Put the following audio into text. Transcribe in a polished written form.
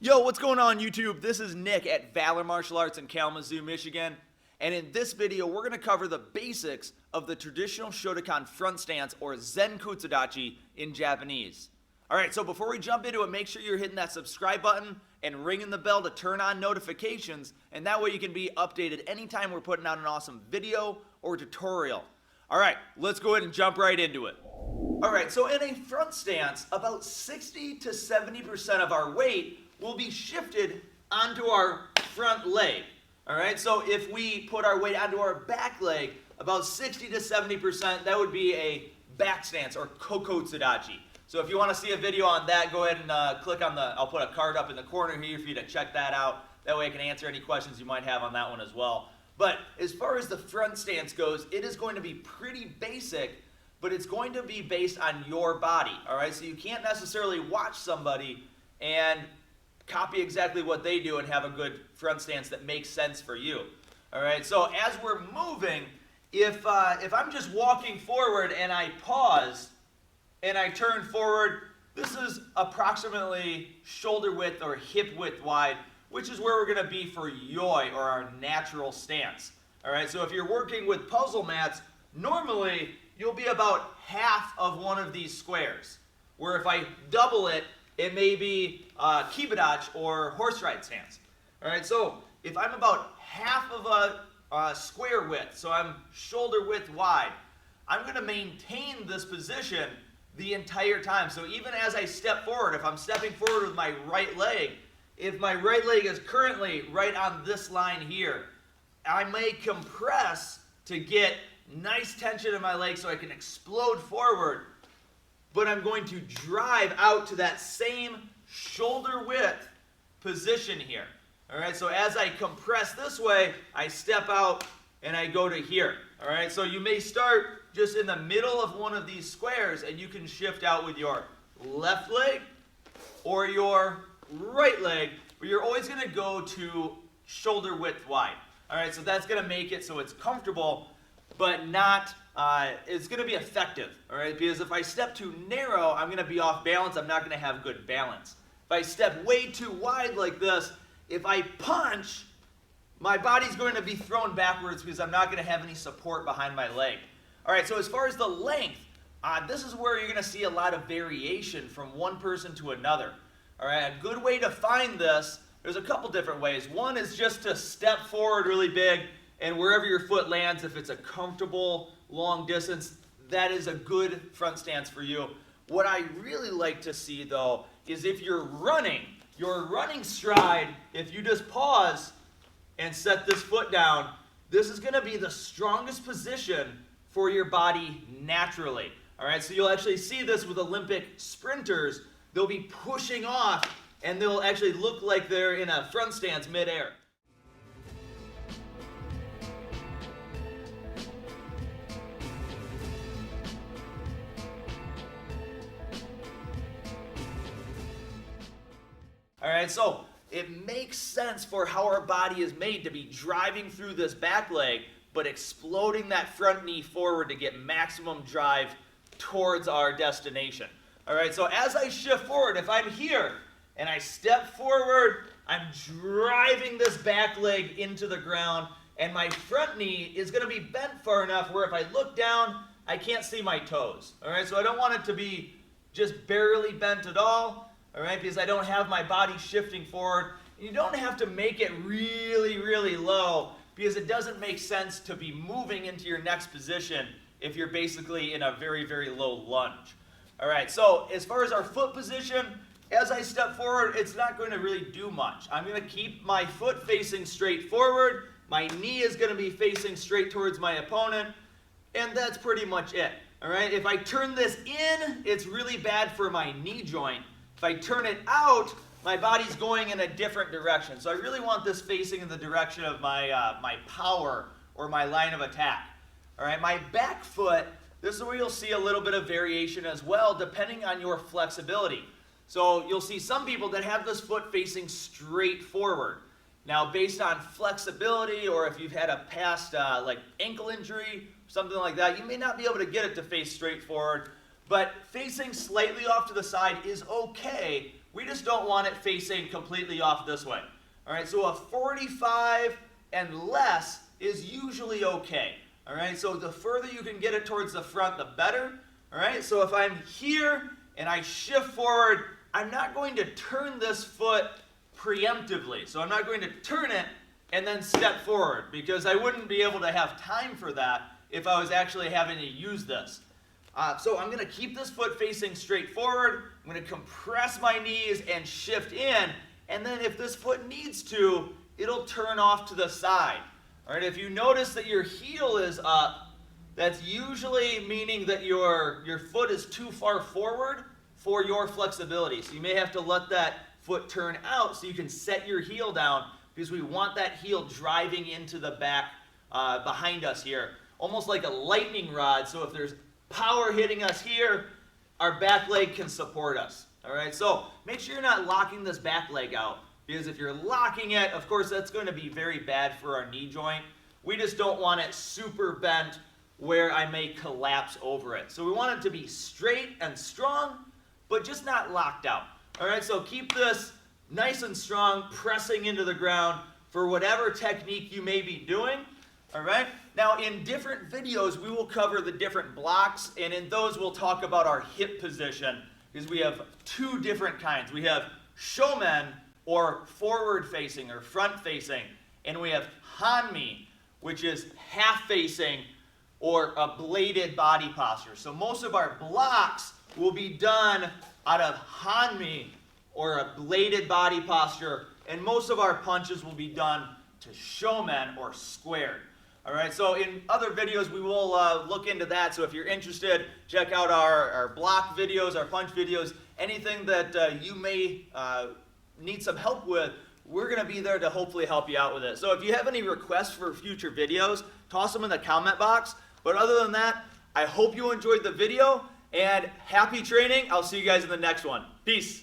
Yo, what's going on YouTube? This is Nick at Valor Martial Arts in Kalamazoo, Michigan. And in this video, we're going to cover the basics of the traditional Shotokan front stance, or Zenkutsu Dachi in Japanese. Alright, so before we jump into it, make sure you're hitting that subscribe button and ringing the bell to turn on notifications, and that way you can be updated anytime we're putting out an awesome video or tutorial. Alright, let's go ahead and jump right into it. Alright, so in a front stance, about 60 to 70% of our weight will be shifted onto our front leg. Alright, so if we put our weight onto our back leg, about 60 to 70%, that would be a back stance, or Zenkutsu Dachi. So if you want to see a video on that, go ahead and click on I'll put a card up in the corner here for you to check that out. That way I can answer any questions you might have on that one as well. But as far as the front stance goes, it is going to be pretty basic, but it's going to be based on your body. Alright, so you can't necessarily watch somebody and copy exactly what they do and have a good front stance that makes sense for you. Alright, so as we're moving, if I'm just walking forward and I pause and I turn forward, this is approximately shoulder width or hip width wide, which is where we're going to be for yoi, or our natural stance. Alright, so if you're working with puzzle mats, normally you'll be about half of one of these squares, where if I double it, it may be kibidachi, or horse ride stance. Alright, so if I'm about half of a square width, so I'm shoulder width wide, I'm going to maintain this position the entire time. So even as I step forward, if I'm stepping forward with my right leg, if my right leg is currently right on this line here, I may compress to get nice tension in my leg so I can explode forward, but I'm going to drive out to that same shoulder width position here. Alright, so as I compress this way, I step out and I go to here. Alright, so you may start just in the middle of one of these squares, and you can shift out with your left leg or your right leg, but you're always going to go to shoulder width wide. Alright, so that's going to make it so it's comfortable, but not, it's going to be effective, all right? Because if I step too narrow, I'm going to be off balance. I'm not going to have good balance. If I step way too wide like this, if I punch, my body's going to be thrown backwards because I'm not going to have any support behind my leg. All right, so as far as the length, this is where you're going to see a lot of variation from one person to another. All right, a good way to find this, there's a couple different ways. One is just to step forward really big, and wherever your foot lands, if it's a comfortable long distance, that is a good front stance for you. What I really like to see, though, is if you're running, your running stride, if you just pause and set this foot down, this is going to be the strongest position for your body naturally. All right, so you'll actually see this with Olympic sprinters. They'll be pushing off, and they'll actually look like they're in a front stance midair. Alright, so it makes sense for how our body is made to be driving through this back leg, but exploding that front knee forward to get maximum drive towards our destination. Alright, so as I shift forward, if I'm here and I step forward, I'm driving this back leg into the ground, and my front knee is going to be bent far enough where if I look down, I can't see my toes. Alright, so I don't want it to be just barely bent at all. Alright, because I don't have my body shifting forward. You don't have to make it really, really low, because it doesn't make sense to be moving into your next position if you're basically in a very, very low lunge. Alright, so as far as our foot position, as I step forward, it's not going to really do much. I'm going to keep my foot facing straight forward. My knee is going to be facing straight towards my opponent, and that's pretty much it. Alright, if I turn this in, it's really bad for my knee joint. If I turn it out, my body's going in a different direction. So I really want this facing in the direction of my power, or my line of attack. All right, my back foot, this is where you'll see a little bit of variation as well, depending on your flexibility. So you'll see some people that have this foot facing straight forward. Now, based on flexibility, or if you've had a past like ankle injury, something like that, you may not be able to get it to face straight forward. But facing slightly off to the side is okay, We just don't want it facing completely off this way. All right, so a 45 and less is usually okay. All right, so the further you can get it towards the front, the better. All right, so if I'm here and I shift forward, I'm not going to turn this foot preemptively. So I'm not going to turn it and then step forward, because I wouldn't be able to have time for that if I was actually having to use this. So I'm going to keep this foot facing straight forward. I'm going to compress my knees and shift in, and then if this foot needs to, it'll turn off to the side. All right, if you notice that your heel is up, that's usually meaning that your foot is too far forward for your flexibility. So you may have to let that foot turn out so you can set your heel down, because we want that heel driving into the back behind us here, almost like a lightning rod. So if there's power hitting us here, our back leg can support us. All right, so make sure you're not locking this back leg out, because if you're locking it, of course, that's going to be very bad for our knee joint. We just don't want it super bent where I may collapse over it. So we want it to be straight and strong, but just not locked out. All right, so keep this nice and strong, pressing into the ground for whatever technique you may be doing. All right, now in different videos, we will cover the different blocks, and in those we'll talk about our hip position, because we have two different kinds. We have shomen, or forward facing or front facing, and we have hanmi, which is half facing or a bladed body posture. So most of our blocks will be done out of hanmi, or a bladed body posture, and most of our punches will be done to shomen, or squared. All right, so in other videos we will look into that. So if you're interested, check out our block videos, our punch videos, anything that you may need some help with. We're going to be there to hopefully help you out with it. So if you have any requests for future videos, toss them in the comment box. But other than that, I hope you enjoyed the video, and happy training. I'll see you guys in the next one. Peace.